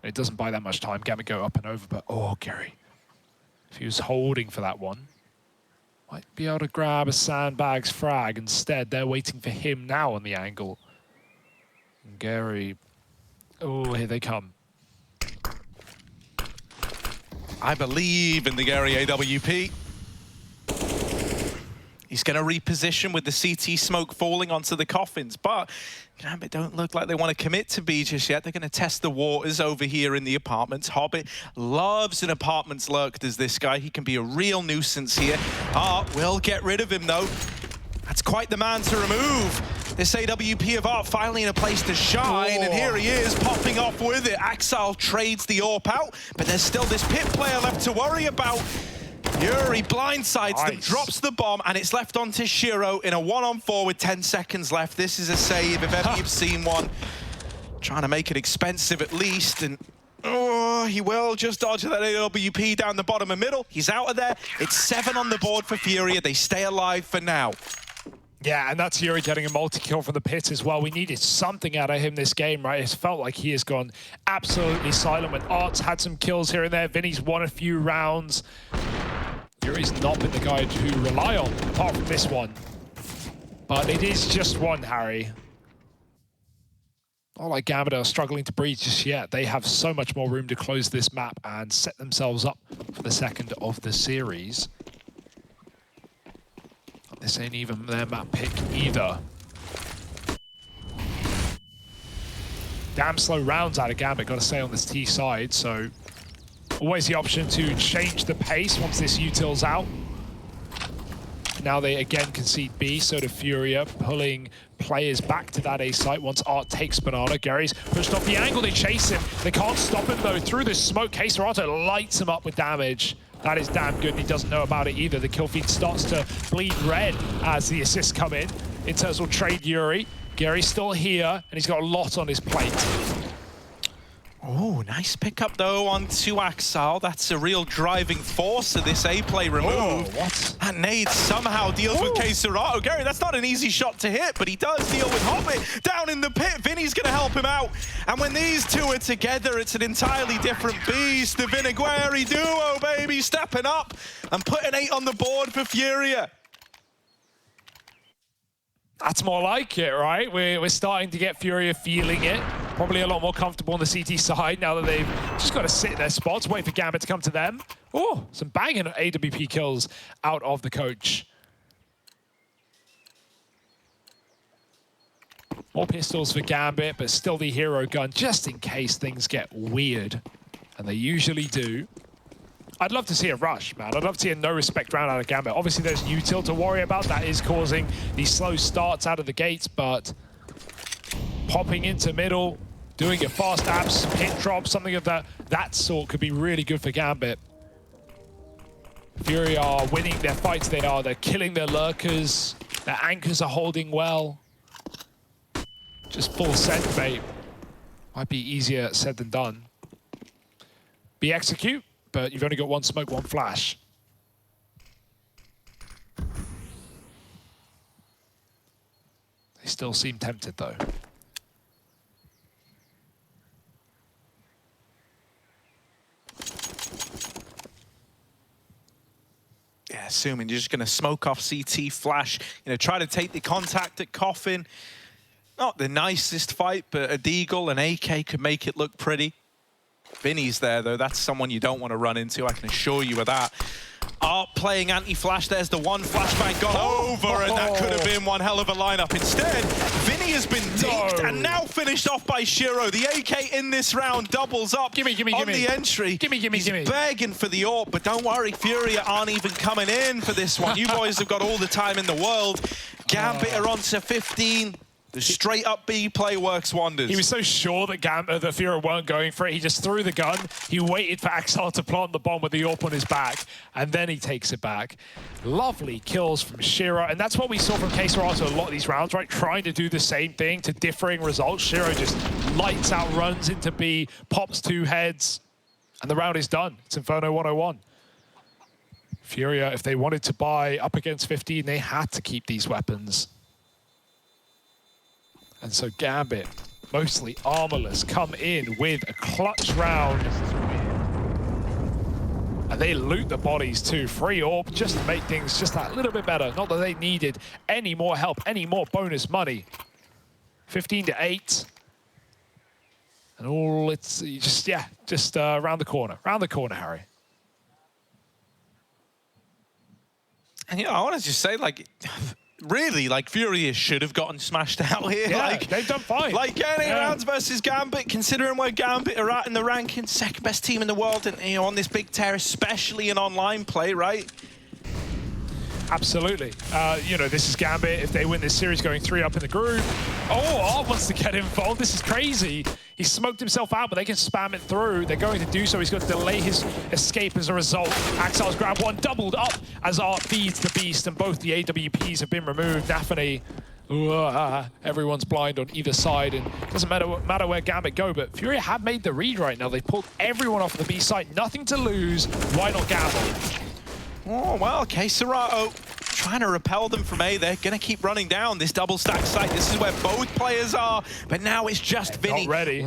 It doesn't buy that much time. Gambit go up and over, but oh, Gary. If he was holding for that one, might be able to grab a sandbags frag. Instead, they're waiting for him now on the angle. And Gary, oh, here they come.
I believe in the Gary AWP. He's going to reposition with the CT smoke falling onto the coffins, but Gambit don't look like they want to commit to B just yet. They're going to test the waters over here in the apartments. Hobbit loves an apartments lurk, does this guy. He can be a real nuisance here. Art will get rid of him, though. That's quite the man to remove. This AWP of Art finally in a place to shine, and here he is, popping off with it. Axel trades the AWP out, but there's still this pit player left to worry about. Yuri blindsides them, drops the bomb, and it's left onto Shiro in a 1-on-4 with 10 seconds left. This is a save if ever you've seen one. Trying to make it expensive at least, and oh, he will just dodge that AWP down the bottom and middle. He's out of there. It's 7 on the board for FURIA. They stay alive for now.
Yeah, and that's Yuri getting a multi-kill from the pit as well. We needed something out of him this game, right? It's felt like he has gone absolutely silent when Art's had some kills here and there. Vinny's won a few rounds. Yuri's not been the guy to rely on, apart from this one. But it is just one, Harry. Not like Gambit are struggling to breathe just yet. They have so much more room to close this map and set themselves up for the second of the series. This ain't even their map pick either. Damn slow rounds out of Gambit, gotta stay on this T side, so always the option to change the pace once this util's out. Now they again concede B, so do FURIA, pulling players back to that A site once Art takes Banana. Gary's pushed off the angle, they chase him. They can't stop him though. Through the smoke, Serato lights him up with damage. That is damn good, and he doesn't know about it either. The kill feed starts to bleed red as the assists come in. Inters will trade Yuri. Gary's still here, and he's got a lot on his plate.
Oh, nice pickup though onto Axel. That's a real driving force of this A play removed.
Oh, what?
And Nade somehow deals with Serato. Gary, that's not an easy shot to hit, but he does deal with Hobbit down in the pit. Vinny's going to help him out. And when these two are together, it's an entirely different beast. The Vinigueri duo, baby, stepping up and putting 8 on the board for FURIA.
That's more like it, right? We're starting to get FURIA feeling it. Probably a lot more comfortable on the CT side now that they've just got to sit in their spots, wait for Gambit to come to them. Oh, some banging AWP kills out of the coach. More pistols for Gambit, but still the hero gun, just in case things get weird. And they usually do. I'd love to see a rush, man. I'd love to see a no-respect round out of Gambit. Obviously, there's util to worry about. That is causing these slow starts out of the gates, but popping into middle, doing a fast abs, pin drop, something of that sort could be really good for Gambit. FURIA are winning their fights. They're killing their lurkers. Their anchors are holding well. Just full send bait. Might be easier said than done. Be execute. But you've only got one smoke, one flash. They still seem tempted, though.
Yeah, assuming you're just going to smoke off CT, flash, try to take the contact at Coffin. Not the nicest fight, but a Deagle and AK could make it look pretty. Vinny's there, though. That's someone you don't want to run into, I can assure you of that. are playing anti-flash. There's the one flashbang gone over, and that could have been one hell of a lineup. Instead, Vinny has been dinked and now finished off by Shiro. The AK in this round doubles up on the entry. He's begging for the AWP, but don't worry, FURIA aren't even coming in for this one. You boys have got all the time in the world. Gambit are on to 15. The straight up B play works wonders.
He was so sure that FURIA weren't going for it. He just threw the gun. He waited for Axel to plant the bomb with the AWP on his back, and then he takes it back. Lovely kills from Shiro, and that's what we saw from KSRA a lot of these rounds, right? Trying to do the same thing to differing results. Shiro just lights out, runs into B, pops 2 heads, and the round is done. It's Inferno 101. FURIA, if they wanted to buy up against 15, they had to keep these weapons. And so Gambit, mostly armorless, come in with a clutch round. And they loot the bodies too. Free AWP just to make things just that little bit better. Not that they needed any more help, any more bonus money. 15-8. And all it's just around the corner. Round the corner, Harry.
And I want to just say, like, really, like, FURIA should have gotten smashed out here.
Yeah,
like,
they've done fine.
Like, getting rounds versus Gambit, considering where Gambit are at in the rankings, second best team in the world, and on this big tear, especially in online play, right?
Absolutely. This is Gambit. If they win this series, going 3 up in the group. Oh, Art wants to get involved. This is crazy. He smoked himself out, but they can spam it through. They're going to do so. He's going to delay his escape as a result. Axel's grab one doubled up as Art feeds the beast, and both the AWPs have been removed. Daphne, everyone's blind on either side, and it doesn't matter where Gambit go, but FURIA have made the read right now. They pulled everyone off the B side. Nothing to lose. Why not gamble?
Oh, well, KSRA trying to repel them from A. They're going to keep running down this double stack site. This is where both players are, but now it's just Vinny.
Not ready.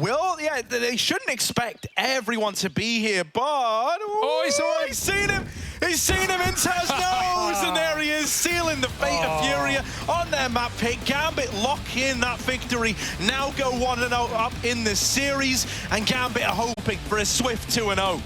They shouldn't expect everyone to be here, but... he's seen him! He's seen him into his nose, and there he is, sealing the fate of FURIA on their map pick. Gambit lock in that victory, now go 1-0 up in this series, and Gambit are hoping for a swift 2-0.